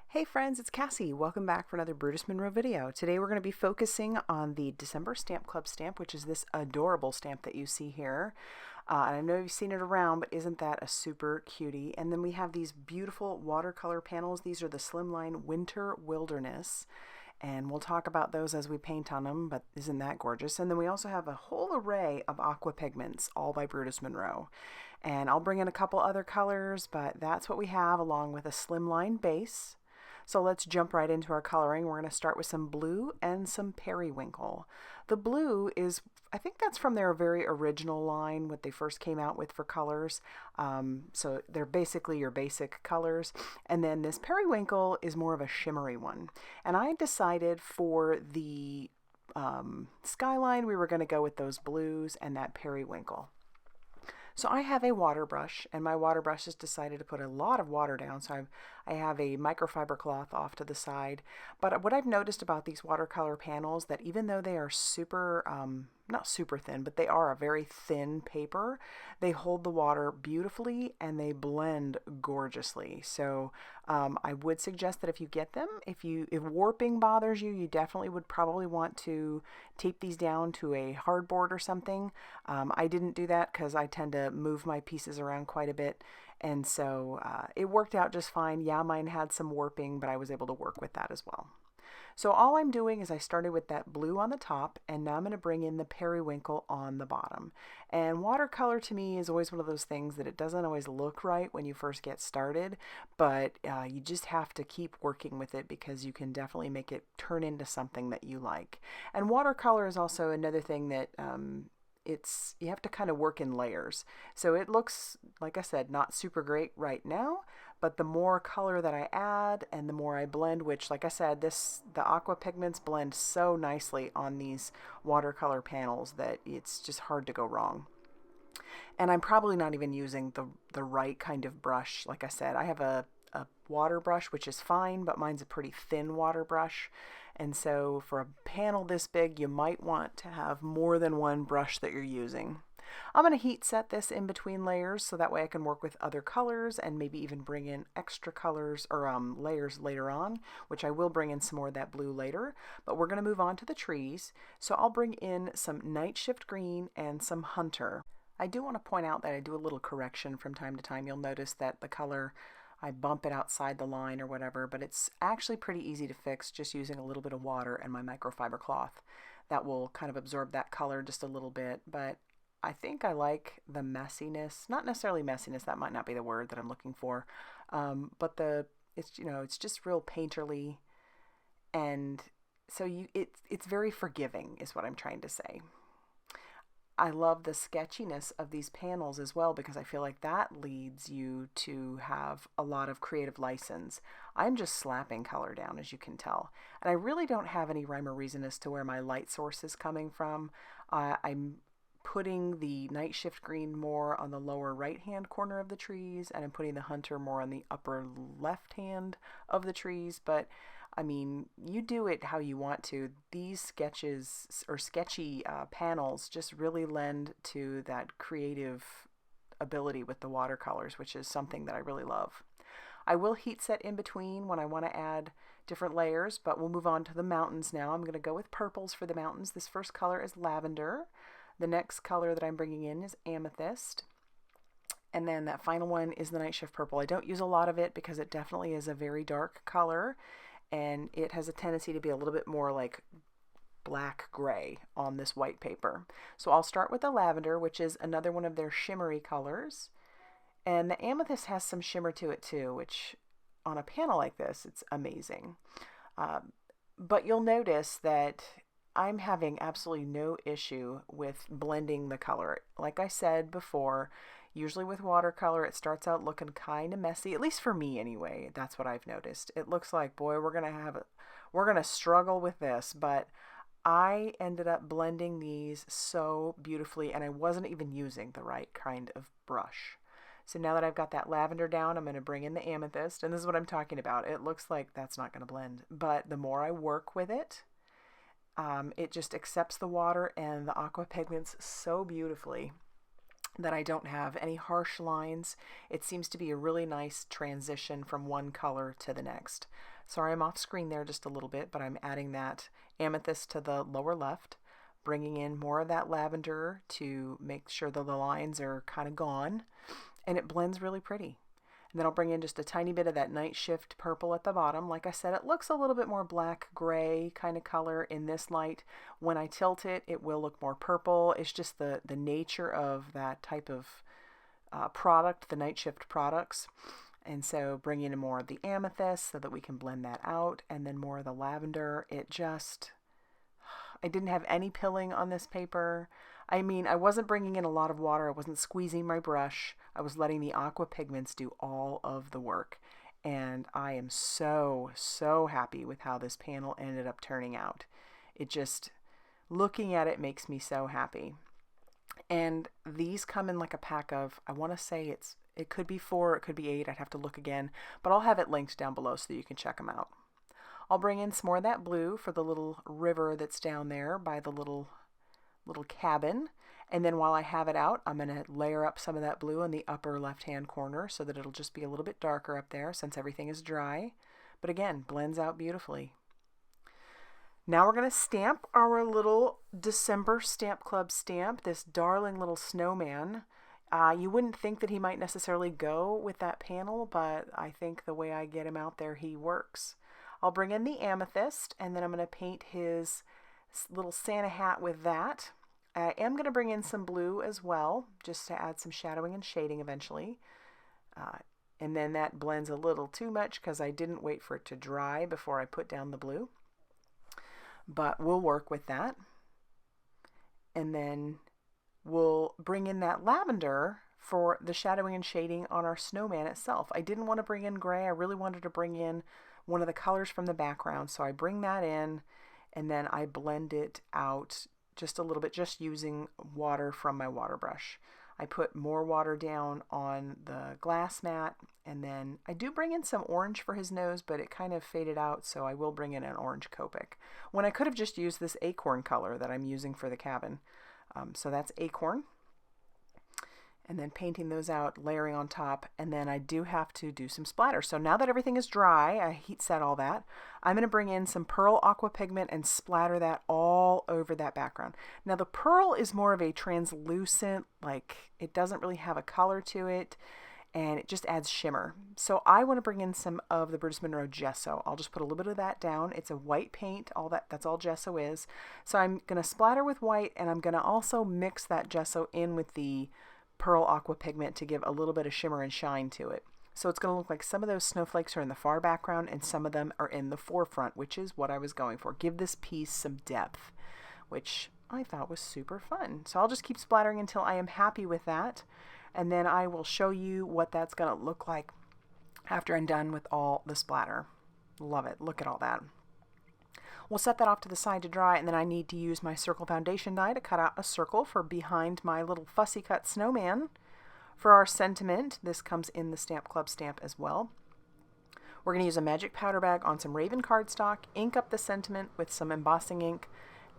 Hey friends, it's Cassie. Welcome back for another Brutus Monroe video. Today we're going to be focusing on the December Stamp Club stamp, which is this adorable stamp that you see here. And I know you've seen it around, but isn't that a super cutie? And then we have these beautiful watercolor panels. These are the Slimline Winter Wilderness. And we'll talk about those as we paint on them, but isn't that gorgeous? And then we also have a whole array of Aqua pigments, all by Brutus Monroe. And I'll bring in a couple other colors, but that's what we have along with a slimline base. So let's jump right into our coloring. We're going to start with some blue and some periwinkle. The blue is, I think that's from their very original line, what they first came out with for colors. So they're basically your basic colors. And then this periwinkle is more of a shimmery one. And I decided for the skyline, we were going to go with those blues and that periwinkle. So I have a water brush, and my water brush has decided to put a lot of water down, so I have a microfiber cloth off to the side. But what I've noticed about these watercolor panels, that even though they are super, not super thin, but they are a very thin paper, they hold the water beautifully and they blend gorgeously. So I would suggest that if you get them, if warping bothers you, you definitely would probably want to tape these down to a hardboard or something. I didn't do that because I tend to move my pieces around quite a bit, and so it worked out just fine. Yeah, mine had some warping, but I was able to work with that as well. So all I'm doing is I started with that blue on the top, and now I'm going to bring in the periwinkle on the bottom. And watercolor to me is always one of those things that it doesn't always look right when you first get started, but you just have to keep working with it because you can definitely make it turn into something that you like. And watercolor is also another thing that you have to kind of work in layers. So it looks, like I said, not super great right now, but the more color that I add and the more I blend, which, like I said, the aqua pigments blend so nicely on these watercolor panels that it's just hard to go wrong. And I'm probably not even using the right kind of brush. Like I said, I have a water brush, which is fine, but mine's a pretty thin water brush. And so for a panel this big, you might want to have more than one brush that you're using. I'm going to heat set this in between layers so that way I can work with other colors and maybe even bring in extra colors or layers later on, which I will bring in some more of that blue later. But we're going to move on to the trees. So I'll bring in some Night Shift Green and some Hunter. I do want to point out that I do a little correction from time to time. You'll notice that the color, I bump it outside the line or whatever, but it's actually pretty easy to fix just using a little bit of water and my microfiber cloth. That will kind of absorb that color just a little bit, but I think I like the messiness, not necessarily messiness, that might not be the word that I'm looking for, but it's just real painterly, and so it's very forgiving is what I'm trying to say. I love the sketchiness of these panels as well because I feel like that leads you to have a lot of creative license. I'm just slapping color down, as you can tell. And I really don't have any rhyme or reason as to where my light source is coming from. I'm putting the Night Shift Green more on the lower right hand corner of the trees, and I'm putting the Hunter more on the upper left hand of the trees, but I mean, you do it how you want to. These sketches or sketchy panels just really lend to that creative ability with the watercolors, which is something that I really love. I will heat set in between when I want to add different layers, but we'll move on to the mountains now. I'm going to go with purples for the mountains. This first color is Lavender. The next color that I'm bringing in is Amethyst. And then that final one is the Night Shift Purple. I don't use a lot of it because it definitely is a very dark color, and it has a tendency to be a little bit more like black gray on this white paper. So I'll start with the Lavender, which is another one of their shimmery colors. And the Amethyst has some shimmer to it too, which on a panel like this, it's amazing. But you'll notice that I'm having absolutely no issue with blending the color. Like I said before, usually with watercolor, it starts out looking kind of messy, at least for me anyway. That's what I've noticed. It looks like, boy, we're going to struggle with this, but I ended up blending these so beautifully, and I wasn't even using the right kind of brush. So now that I've got that lavender down, I'm going to bring in the amethyst, and this is what I'm talking about. It looks like that's not going to blend, but the more I work with it, it just accepts the water and the aqua pigments so beautifully. that I don't have any harsh lines. It seems to be a really nice transition from one color to the next. Sorry, I'm off screen there just a little bit, but I'm adding that amethyst to the lower left, bringing in more of that lavender to make sure that the lines are kind of gone, and it blends really pretty. And then I'll bring in just a tiny bit of that night shift purple at the bottom. Like I said, it looks a little bit more black gray kind of color in this light. When I tilt it, it will look more purple. It's just the nature of that type of product, the night shift products. And so bring in more of the amethyst so that we can blend that out, and then more of the lavender. I didn't have any pilling on this paper. I mean, I wasn't bringing in a lot of water. I wasn't squeezing my brush. I was letting the Aqua pigments do all of the work. And I am so, so happy with how this panel ended up turning out. It just, looking at it makes me so happy. And these come in like a pack of, I want to say it could be 4, it could be 8. I'd have to look again, but I'll have it linked down below so that you can check them out. I'll bring in some more of that blue for the little river that's down there by the little cabin. And then while I have it out, I'm going to layer up some of that blue in the upper left-hand corner so that it'll just be a little bit darker up there since everything is dry. But again, blends out beautifully. Now we're going to stamp our little December Stamp Club stamp, this darling little snowman. You wouldn't think that he might necessarily go with that panel, but I think the way I get him out there, he works. I'll bring in the amethyst, and then I'm going to paint his little Santa hat with that. I am going to bring in some blue as well, just to add some shadowing and shading eventually. And then that blends a little too much because I didn't wait for it to dry before I put down the blue. But we'll work with that. And then we'll bring in that lavender for the shadowing and shading on our snowman itself. I didn't want to bring in gray. I really wanted to bring in one of the colors from the background. So I bring that in, and then I blend it out just a little bit, just using water from my water brush. I put more water down on the glass mat, and then I do bring in some orange for his nose, but it kind of faded out, so I will bring in an orange Copic, when I could have just used this acorn color that I'm using for the cabin. So that's acorn. And then painting those out, layering on top, and then I do have to do some splatters. So now that everything is dry, I heat set all that, I'm going to bring in some Pearl Aqua Pigment and splatter that all over that background. Now the Pearl is more of a translucent, like it doesn't really have a color to it, and it just adds shimmer. So I want to bring in some of the Brutus Monroe Gesso. I'll just put a little bit of that down. It's a white paint, that's all Gesso is. So I'm going to splatter with white, and I'm going to also mix that Gesso in with the Pearl Aqua Pigment to give a little bit of shimmer and shine to it. So it's going to look like some of those snowflakes are in the far background and some of them are in the forefront, which is what I was going for. Give this piece some depth, which I thought was super fun. So I'll just keep splattering until I am happy with that, and then I will show you what that's going to look like after I'm done with all the splatter. Love it. Look at all that. We'll set that off to the side to dry, and then I need to use my circle foundation die to cut out a circle for behind my little fussy cut snowman. For our sentiment, this comes in the Stamp Club stamp as well. We're going to use a magic powder bag on some Raven cardstock, ink up the sentiment with some embossing ink,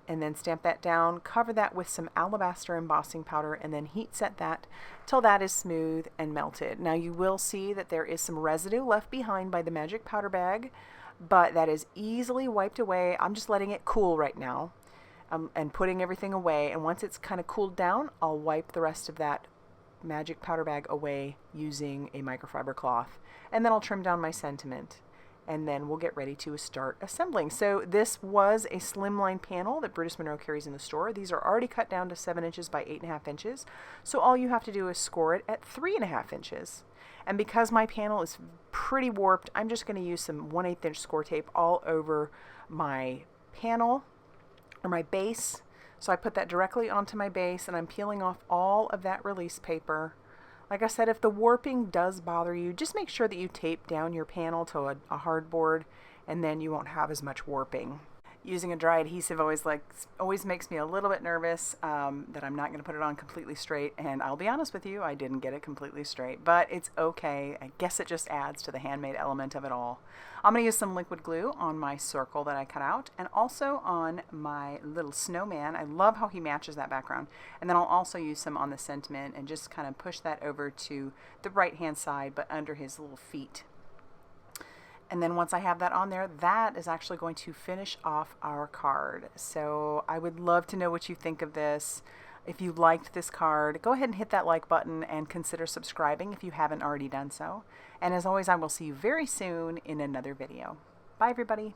and then stamp that down, cover that with some Alabaster embossing powder, and then heat set that till that is smooth and melted. Now you will see that there is some residue left behind by the magic powder bag, but that is easily wiped away. I'm just letting it cool right now and putting everything away, and once it's kind of cooled down, I'll wipe the rest of that magic powder bag away using a microfiber cloth, and then I'll trim down my sentiment, and then we'll get ready to start assembling. So this was a slimline panel that Brutus Monroe carries in the store. These are already cut down to 7 inches by 8.5 inches, so all you have to do is score it at 3.5 inches. And because my panel is pretty warped, I'm just going to use some 1/8 inch score tape all over my panel, or my base. So I put that directly onto my base, and I'm peeling off all of that release paper. Like I said, if the warping does bother you, just make sure that you tape down your panel to a hardboard, and then you won't have as much warping. Using a dry adhesive always makes me a little bit nervous that I'm not going to put it on completely straight, and I'll be honest with you, I didn't get it completely straight, but it's okay. I guess it just adds to the handmade element of it all. I'm going to use some liquid glue on my circle that I cut out, and also on my little snowman. I love how he matches that background. And then I'll also use some on the sentiment and just kind of push that over to the right hand side, but under his little feet. And then once I have that on there, that is actually going to finish off our card. So I would love to know what you think of this. If you liked this card, go ahead and hit that like button and consider subscribing if you haven't already done so. And as always, I will see you very soon in another video. Bye, everybody.